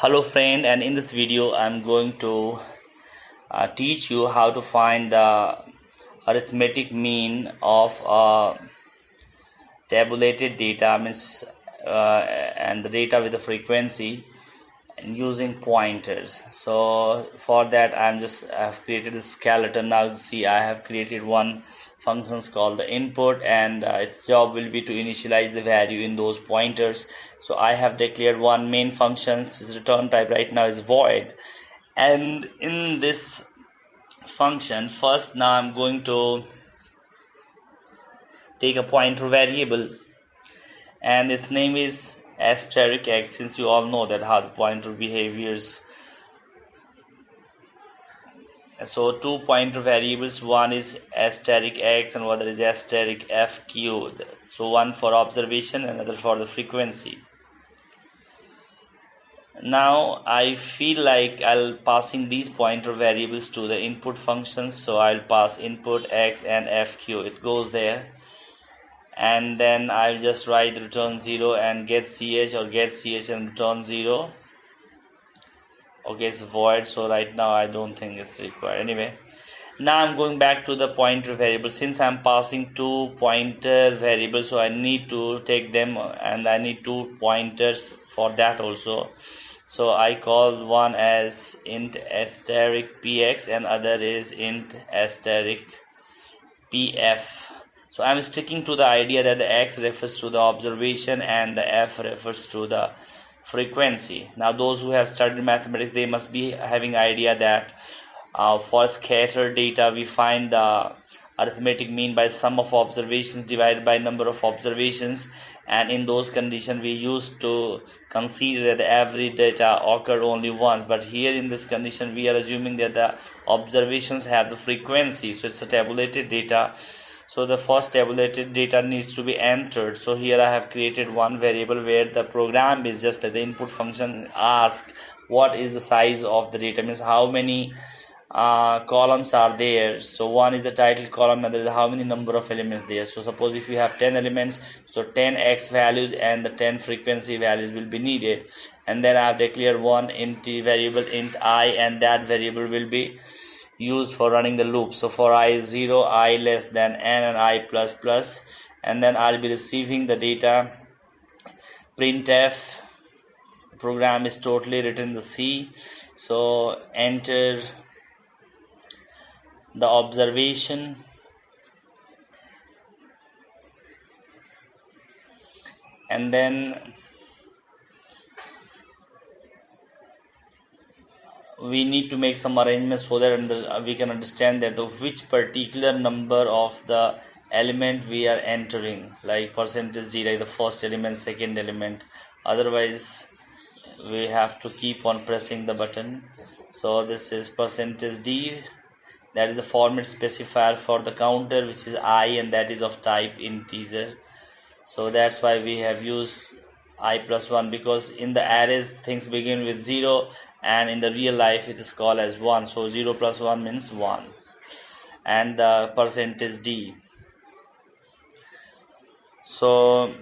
Hello friend, and in this video I'm going to teach you how to find the arithmetic mean of tabulated data, means and the data with the frequency, and using pointers. So for that I've created a skeleton. Now see, I have created one functions called the input, and its job will be to initialize the value in those pointers. So I have declared one main function. Its return type right now is void, and in this function first, now I'm going to take a pointer variable, and its name is asterisk x, since you all know that how the pointer behaviors. So two pointer variables, one is asterisk x and other is asterisk fq. So one for observation, another for the frequency. Now I feel like I'll passing these pointer variables to the input functions. So I'll pass input x and fq, it goes there, and then I'll just write return 0 and get ch, or get ch and return 0. Okay, it's void, so right now I don't think it's required. Anyway, now I'm going back to the pointer variable. Since I'm passing two pointer variables, so I need to take them, and I need two pointers for that also. So I call one as int asterisk px and other is int asterisk pf. So I'm sticking to the idea that the x refers to the observation and the f refers to the frequency. Now those who have studied mathematics, they must be having idea that for scattered data we find the arithmetic mean by sum of observations divided by number of observations, and in those conditions we used to consider that every data occurred only once. But here in this condition we are assuming that the observations have the frequency, so it's a tabulated data. So the first tabulated data needs to be entered. So here I have created one variable where the program is just like the input function asks what is the size of the data, means how many columns are there. So one is the title column, and there is how many number of elements there. So suppose if you have 10 elements, so 10 x values and the 10 frequency values will be needed. And then I have declared one int variable int I, and that variable will be used for running the loop. So for I is 0, I less than n, and I plus plus, and then I'll be receiving the data printf. Program is totally written in the C. So enter the observation, and then we need to make some arrangements so that we can understand that which particular number of the element we are entering, like percentage d, like the first element, second element. Otherwise we have to keep on pressing the button. So this is percentage d, that is the format specifier for the counter, which is I, and that is of type integer. So that's why we have used I plus 1, because in the arrays things begin with 0, and in the real life it is called as 1. So 0 plus 1 means 1, and the percentage d. So,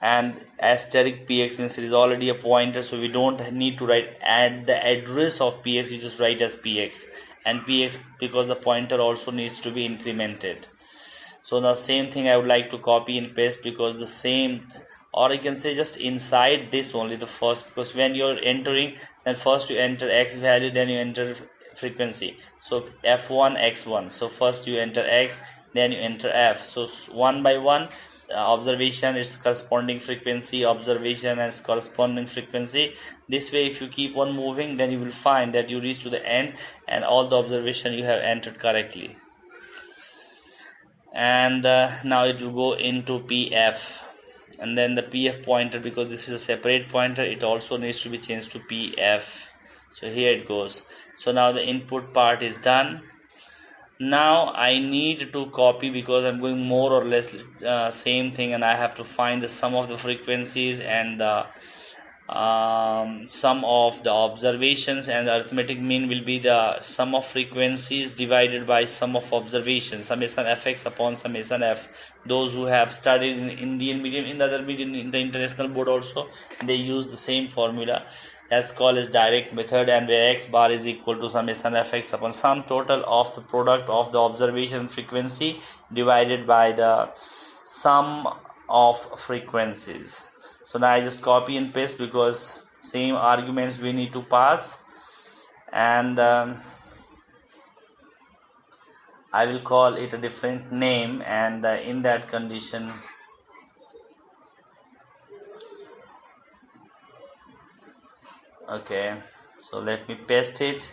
and asterisk px means it is already a pointer, so we don't need to write add the address of px, you just write as px, and px because the pointer also needs to be incremented. So the same thing I would like to copy and paste, because the same, or you can say just inside this only the first, because when you're entering, then first you enter x value, then you enter frequency. So f1 x1, so first you enter x, then you enter f. So one by one, observation is corresponding frequency, observation and corresponding frequency. This way if you keep on moving, then you will find that you reach to the end and all the observation you have entered correctly. And now it will go into pf, and then the pf pointer, because this is a separate pointer, it also needs to be changed to pf. So here it goes. So now the input part is done. Now I need to copy, because I'm going more or less same thing, and I have to find the sum of the frequencies and the sum of the observations, and the arithmetic mean will be the sum of frequencies divided by sum of observations, summation fx upon summation f. Those who have studied in Indian medium, in the other medium, in the international board also, they use the same formula. as call is direct method, and where x bar is equal to summation of x upon sum total of the product of the observation frequency divided by the sum of frequencies. So now I just copy and paste because same arguments we need to pass, and I will call it a different name, and in that condition okay, so let me paste it.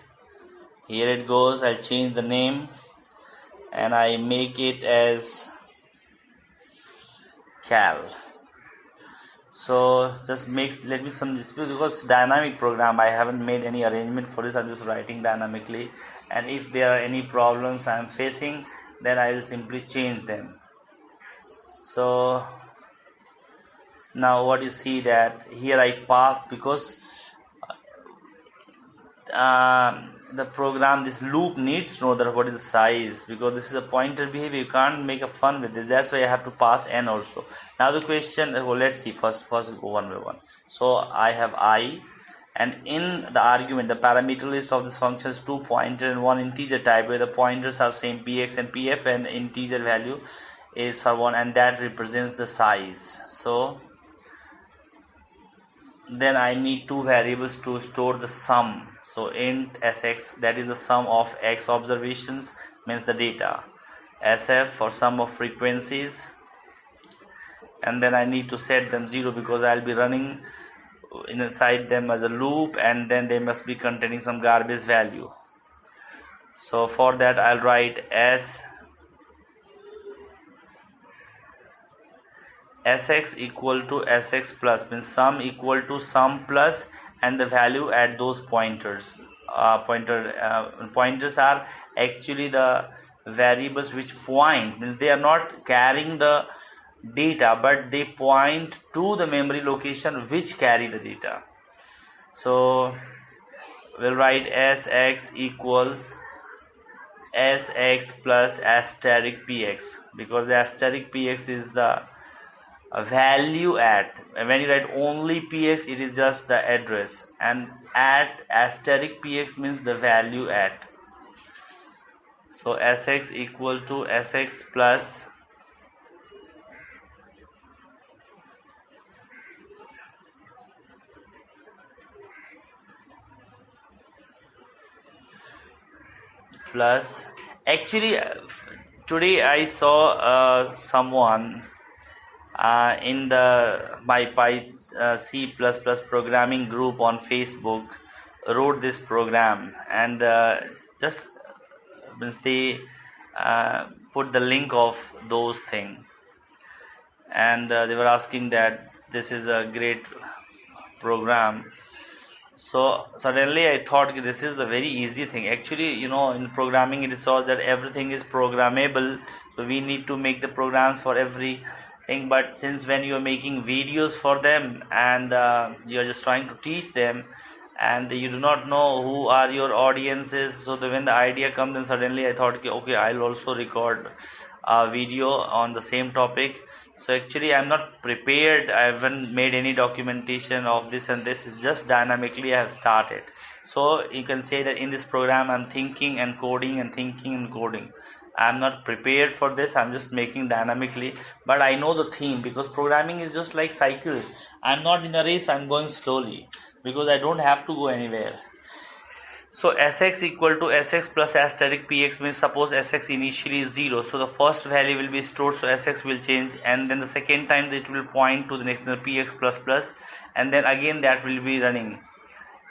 Here it goes. I'll change the name and I make it as cal. So just let me some dispute because dynamic program, I haven't made any arrangement for this. I'm just writing dynamically, and if there are any problems I'm facing, then I will simply change them. So now what you see that here I passed because the program, this loop needs to know that what is the size, because this is a pointer behavior. You can't make a fun with this. That's why I have to pass n also. Now the question, well, let's see, first go one by one. So I have I, and in the argument, the parameter list of this function is 2 pointer and 1 integer type, where the pointers are same px and pf, and the integer value is for 1, and that represents the size. So then I need two variables to store the sum. So int sx, that is the sum of x observations, means the data, sf for sum of frequencies, and then I need to set them 0 because I'll be running inside them as a loop, and then they must be containing some garbage value. So for that I'll write sx equal to sx plus, means sum equal to sum plus, and the value at those pointers. Pointers are actually the variables which point, means they are not carrying the data, but they point to the memory location which carry the data. So we'll write sx equals sx plus asterisk px, because the asterisk px is the value at, when you write only px, it is just the address, and at asterisk px means the value at. So sx equal to sx plus actually today I saw someone in my C++ programming group on Facebook wrote this program, and just means they put the link of those things, and they were asking that this is a great program. So suddenly I thought this is the very easy thing. Actually, in programming it is so that everything is programmable, so we need to make the programs for everything. But since when you are making videos for them, and you are just trying to teach them, and you do not know who are your audiences, so when the idea comes, then suddenly I thought, okay, I'll also record a video on the same topic. So actually I'm not prepared, I haven't made any documentation of this, and this is just dynamically I have started. So you can say that in this program I'm thinking and coding and thinking and coding. I'm not prepared for this, I'm just making dynamically, but I know the theme, because programming is just like cycle. I'm not in a race, I'm going slowly because I don't have to go anywhere. So sx equal to sx plus asterisk px means suppose sx initially is 0, so the first value will be stored, so sx will change, and then the second time it will point to the next px plus plus, and then again that will be running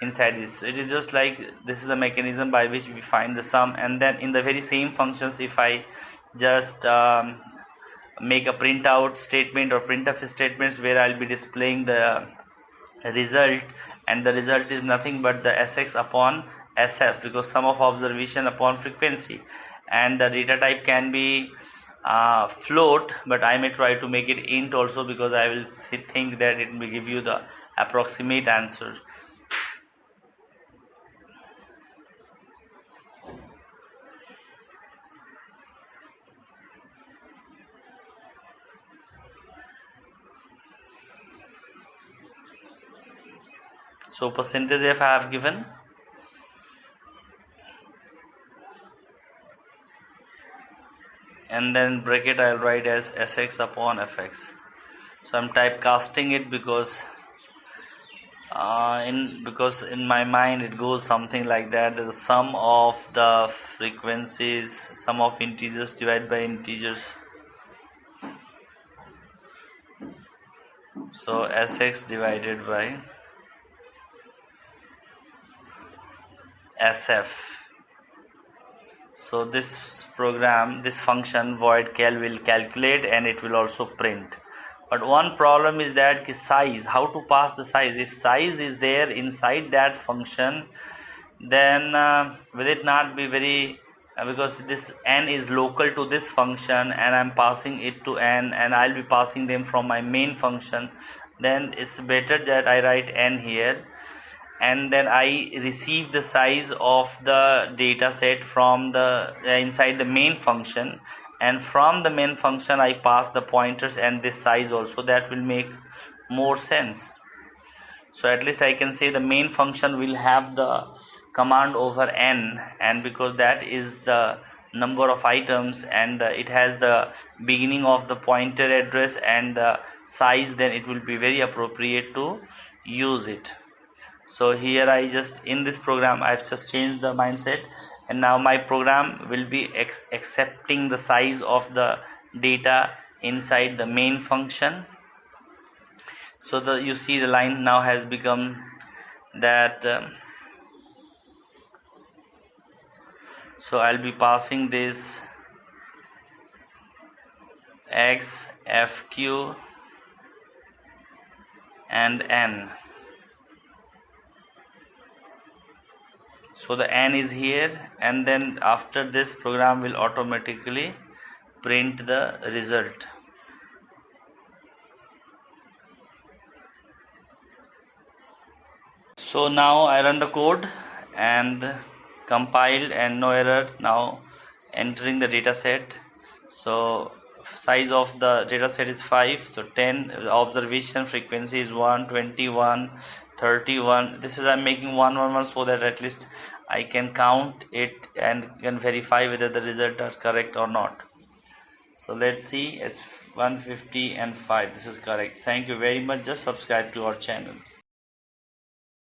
inside this. It is just like this is the mechanism by which we find the sum, and then in the very same functions, if I just make a printout statement or printf statements where I'll be displaying the result, and the result is nothing but the sx upon sf, because sum of observation upon frequency, and the data type can be float, but I may try to make it int also, because I will think that it will give you the approximate answer. So percentage f I have given, and then bracket I'll write as sx upon fx. So I'm typecasting it because in my mind it goes something like that: the sum of the frequencies, sum of integers divided by integers. So sx divided by sf. So this program, this function void cal will calculate, and it will also print. But one problem is that size, how to pass the size. If size is there inside that function, then will it not be very because this n is local to this function and I'm passing it to n, and I'll be passing them from my main function, then it's better that I write n here, and then I receive the size of the data set from the inside the main function, and from the main function I pass the pointers and this size also. That will make more sense. So at least I can say the main function will have the command over n, and because that is the number of items and it has the beginning of the pointer address and the size, then it will be very appropriate to use it. So here I just, in this program I've just changed the mindset, and now my program will be accepting the size of the data inside the main function. So you see the line now has become that so I'll be passing this x, fq and n. So the n is here, and then after this program will automatically print the result. So now I run the code and compiled and no error. Now entering the data set. So size of the data set is 5, so 10, observation frequency is 1, 21, 31. This is I'm making 111 so that at least I can count it and can verify whether the results are correct or not. So let's see, it's 150 and 5. This is correct. Thank you very much. Just subscribe to our channel.